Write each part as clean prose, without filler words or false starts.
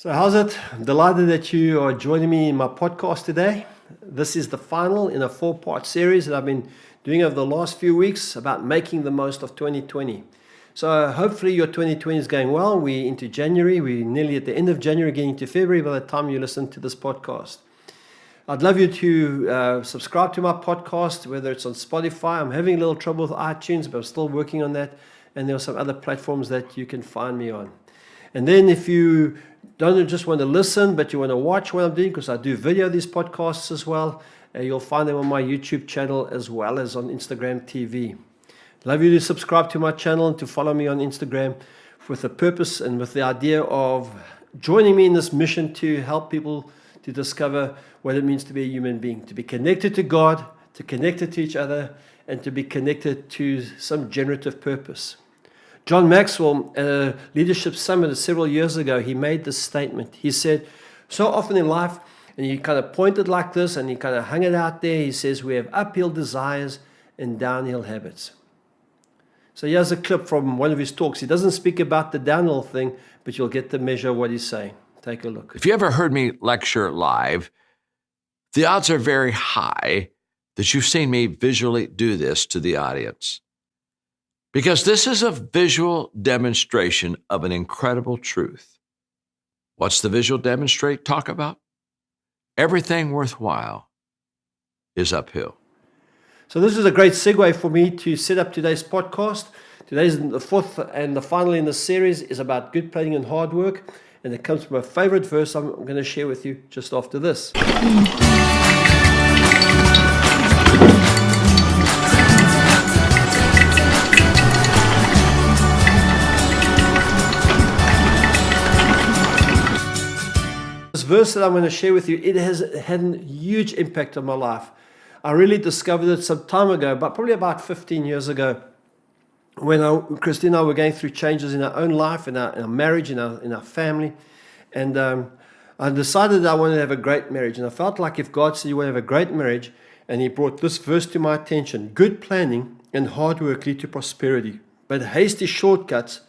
So how's it? I'm delighted that you are joining me in my podcast today. This is the final in a 4-part series that I've been doing over the last few weeks about making the most of 2020. So hopefully your 2020 is going well. We're into January. We're nearly at the end of January, getting to February by the time you listen to this podcast. I'd love you to subscribe to my podcast, whether it's on Spotify. I'm having a little trouble with iTunes, but I'm still working on that. And there are some other platforms that you can find me on. And then if you don't just want to listen, but you want to watch what I'm doing, because I do video these podcasts as well, you'll find them on my YouTube channel as well as on Instagram TV. Love you to subscribe to my channel and to follow me on Instagram with the purpose and with the idea of joining me in this mission to help people to discover what it means to be a human being, to be connected to God, to connected to each other, and to be connected to some generative purpose. John Maxwell, at a leadership summit several years ago, he made this statement. He said, so often in life, and he kind of pointed like this and he kind of hung it out there. He says, we have uphill desires and downhill habits. So here's a clip from one of his talks. He doesn't speak about the downhill thing, but you'll get the measure of what he's saying. Take a look. If you ever heard me lecture live, the odds are very high that you've seen me visually do this to the audience. Because this is a visual demonstration of an incredible truth. What's the visual talk about? Everything worthwhile is uphill. So this is a great segue for me to set up today's podcast. Today's the fourth and the final in the series is about good planning and hard work. And it comes from a favorite verse I'm going to share with you just after this. This verse that I'm going to share with you, it has had a huge impact on my life. I really discovered it some time ago, but probably about 15 years ago, when Christy and I were going through changes in our own life, in our marriage, in our family. And I decided that I wanted to have a great marriage. And I felt like if God said you want to have a great marriage, and he brought this verse to my attention, good planning and hard work lead to prosperity, but hasty shortcuts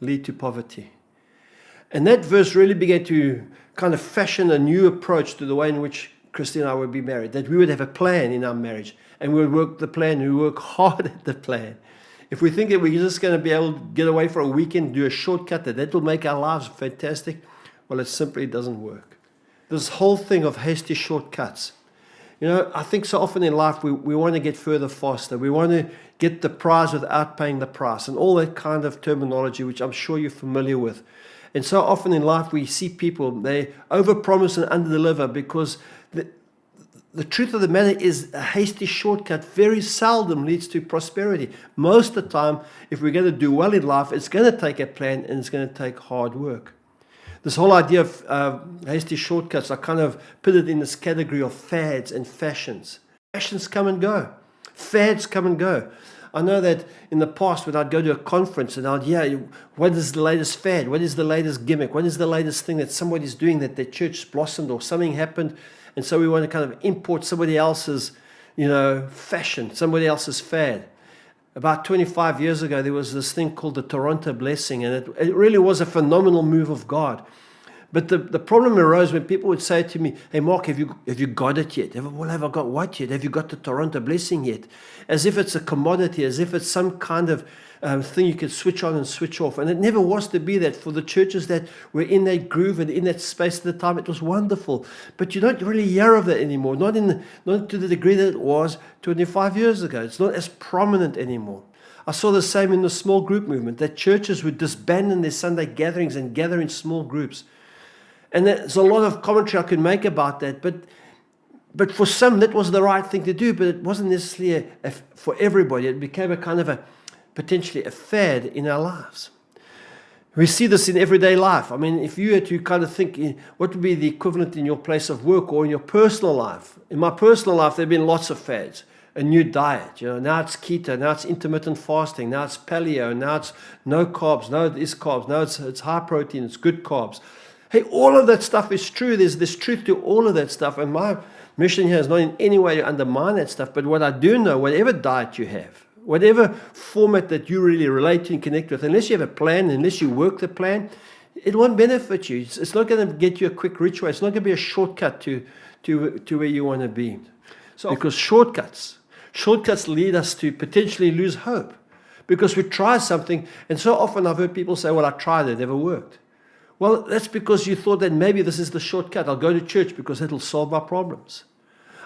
lead to poverty. And that verse really began to kind of fashion a new approach to the way in which Christy and I would be married, that we would have a plan in our marriage, and we would work the plan, we work hard at the plan. If we think that we're just going to be able to get away for a weekend, do a shortcut, that will make our lives fantastic, well, it simply doesn't work. This whole thing of hasty shortcuts. You know, I think so often in life we want to get further faster. We want to get the prize without paying the price, and all that kind of terminology, which I'm sure you're familiar with. And so often in life we see people, they overpromise and underdeliver because the truth of the matter is a hasty shortcut very seldom leads to prosperity. Most of the time, if we're going to do well in life, it's going to take a plan and it's going to take hard work. This whole idea of hasty shortcuts, I kind of put it in this category of fads and fashions. Fashions come and go. Fads come and go. I know that in the past when I'd go to a conference and I'd hear, what is the latest fad? What is the latest gimmick? What is the latest thing that somebody's doing that their church blossomed or something happened? And so we want to kind of import somebody else's, fashion, somebody else's fad. About 25 years ago, there was this thing called the Toronto Blessing, and it really was a phenomenal move of God. But the problem arose when people would say to me, hey, Mark, have you got it yet? Well, have I got what yet? Have you got the Toronto Blessing yet? As if it's a commodity, as if it's some kind of thing you could switch on and switch off. And it never was to be that. For the churches that were in that groove and in that space at the time, it was wonderful. But you don't really hear of that anymore, not to the degree that it was 25 years ago. It's not as prominent anymore. I saw the same in the small group movement, that churches would disband their Sunday gatherings and gather in small groups. And there's a lot of commentary I could make about that, but for some that was the right thing to do, but it wasn't necessarily for everybody. It became a kind of potentially a fad in our lives. We see this in everyday life. I mean, if you had to kind of think, what would be the equivalent in your place of work or in your personal life? In my personal life, there have been lots of fads. A new diet, now it's keto, now it's intermittent fasting, now it's paleo, now it's no carbs, now it is carbs, now it's high protein, it's good carbs. Hey, all of that stuff is true. There's truth to all of that stuff. And my mission here is not in any way to undermine that stuff. But what I do know, whatever diet you have, whatever format that you really relate to and connect with, unless you have a plan, unless you work the plan, it won't benefit you. It's not going to get you a quick reach way. It's not going to be a shortcut to where you want to be. So because shortcuts lead us to potentially lose hope. Because we try something, and so often I've heard people say, well, I tried it, never worked. Well, that's because you thought that maybe this is the shortcut. I'll go to church because it'll solve my problems.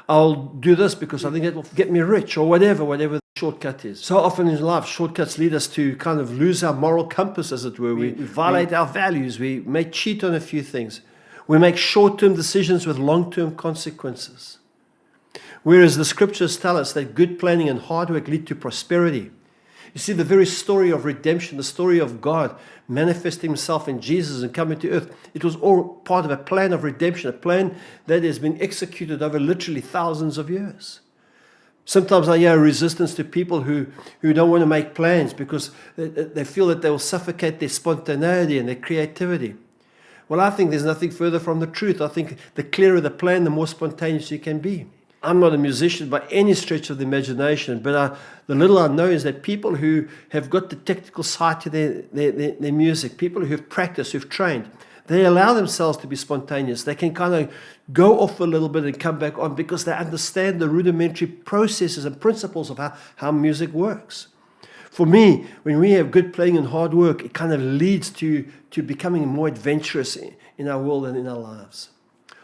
I'll do this because I think it will get me rich, or whatever the shortcut is. So often in life, shortcuts lead us to kind of lose our moral compass, as it were. We violate our values. We may cheat on a few things. We make short-term decisions with long-term consequences. Whereas the scriptures tell us that good planning and hard work lead to prosperity. You see, the very story of redemption, the story of God manifesting himself in Jesus and coming to earth, it was all part of a plan of redemption, a plan that has been executed over literally thousands of years. Sometimes I hear resistance to people who don't want to make plans because they feel that they will suffocate their spontaneity and their creativity. Well, I think there's nothing further from the truth. I think the clearer the plan, the more spontaneous you can be. I'm not a musician by any stretch of the imagination, but the little I know is that people who have got the technical side to their music, people who have practiced, who've trained, they allow themselves to be spontaneous. They can kind of go off a little bit and come back on because they understand the rudimentary processes and principles of how music works. For me, when we have good playing and hard work, it kind of leads to becoming more adventurous in our world and in our lives.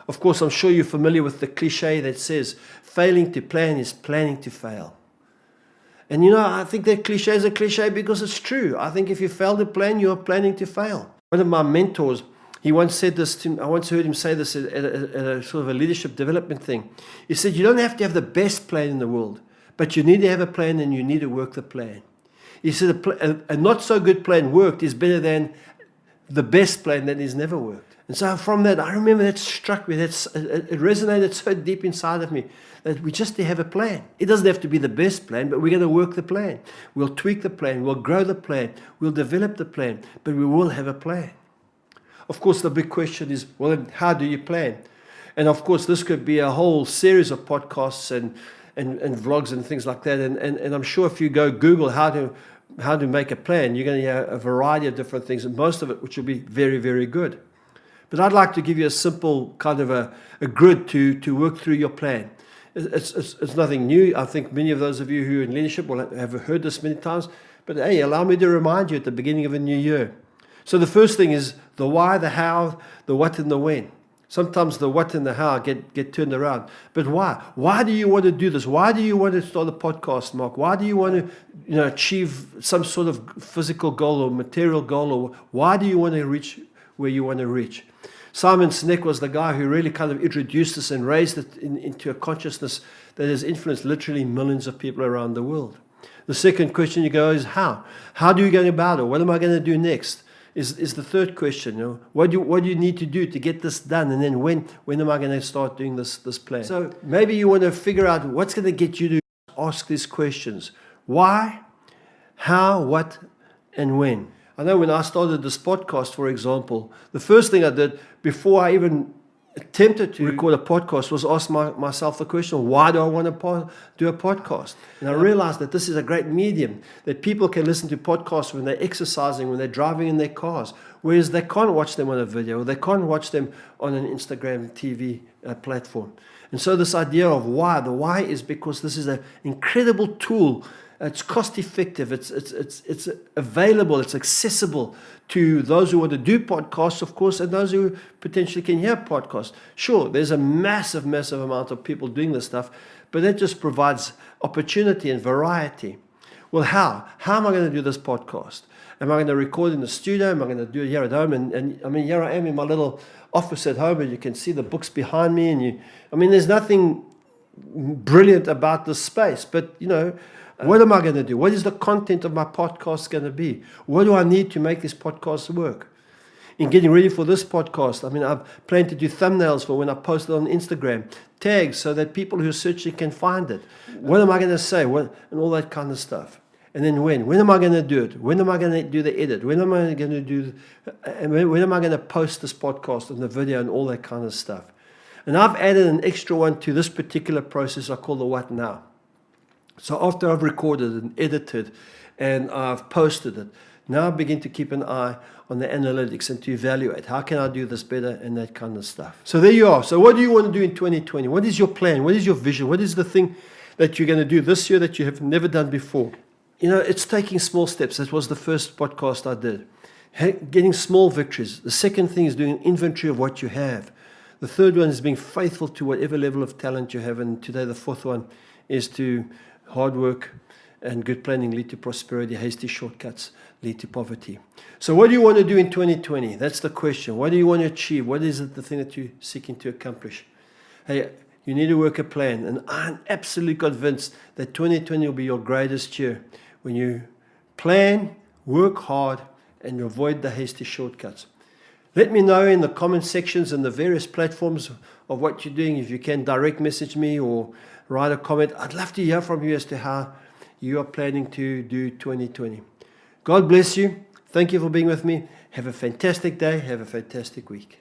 Of course, I'm sure you're familiar with the cliche that says, failing to plan is planning to fail. And I think that cliche is a cliche because it's true. I think if you fail to plan, you're planning to fail. One of my mentors, he once said this to me, I once heard him say this at a sort of a leadership development thing. He said, you don't have to have the best plan in the world, but you need to have a plan and you need to work the plan. He said, a not so good plan worked is better than the best plan that has never worked. And so from that, I remember that struck me. It resonated so deep inside of me that we just have a plan. It doesn't have to be the best plan, but we're going to work the plan. We'll tweak the plan. We'll grow the plan. We'll develop the plan, but we will have a plan. Of course, the big question is, well, then how do you plan? And of course, this could be a whole series of podcasts and vlogs and things like that. And I'm sure if you go Google how to make a plan, you're going to hear a variety of different things, and most of it which will be very, very good. But I'd like to give you a simple kind of a grid to work through your plan. It's nothing new. I think many of those of you who are in leadership will have heard this many times. But hey, allow me to remind you at the beginning of a new year. So the first thing is the why, the how, the what, and the when. Sometimes the what and the how get turned around. But why? Why do you want to do this? Why do you want to start a podcast, Mark? Why do you want to achieve some sort of physical goal or material goal? Or why do you want to reach where you want to reach? Simon SInek was the guy who really kind of introduced this and raised it into a consciousness that has influenced literally millions of people around the world. The second question you go is how? How do you go about it? What am I going to do next? Is the third question. What do you need to do to get this done? And then when am I going to start doing this plan? So maybe you want to figure out what's going to get you to ask these questions. Why, how, what, and when? I know when I started this podcast, for example, the first thing I did before I even attempted to record a podcast was ask myself the question, why do I want to do a podcast? And I realized that this is a great medium, that people can listen to podcasts when they're exercising, when they're driving in their cars, whereas they can't watch them on a video, or they can't watch them on an Instagram TV platform. And so this idea of why, the why is because this is an incredible tool. It's cost effective, it's available, it's accessible to those who want to do podcasts, of course, and those who potentially can hear podcasts. Sure, there's a massive amount of people doing this stuff, but that just provides opportunity and variety. Well, how? How am I going to do this podcast? Am I going to record in the studio? Am I going to do it here at home? And I mean, here I am in my little office at home, and you can see the books behind me. And there's nothing brilliant about this space, but what am I going to do? What is the content of my podcast going to be? What do I need to make this podcast work? In getting ready for this podcast, I've planned to do thumbnails for when I post it on Instagram, tags so that people who are searching can find it. What am I going to say? And all that kind of stuff. And then when? When am I going to do it? When am I going to do the edit? When am I going to when am I going to post this podcast and the video and all that kind of stuff? And I've added an extra one to this particular process I call the what now. So after I've recorded and edited and I've posted it, Now begin to keep an eye on the analytics and to evaluate, how can I do this better, and that kind of stuff. So there you are. So what do you want to do in 2020? What is your plan? What is your vision? What is the thing that you're going to do this year that you have never done before? You know, it's taking small steps. That was the first podcast I did. Getting small victories. The second thing is doing an inventory of what you have. The third one is being faithful to whatever level of talent you have. And today the fourth one is to hard work and good planning lead to prosperity. Hasty shortcuts lead to poverty. So what do you want to do in 2020? That's the question. What do you want to achieve? What is it, the thing that you're seeking to accomplish? Hey, you need to work a plan. And I'm absolutely convinced that 2020 will be your greatest year when you plan, work hard, and you avoid the hasty shortcuts. Let me know in the comment sections and the various platforms of what you're doing. If you can direct message me or write a comment, I'd love to hear from you as to how you are planning to do 2020. God bless you. Thank you for being with me. Have a fantastic day. Have a fantastic week.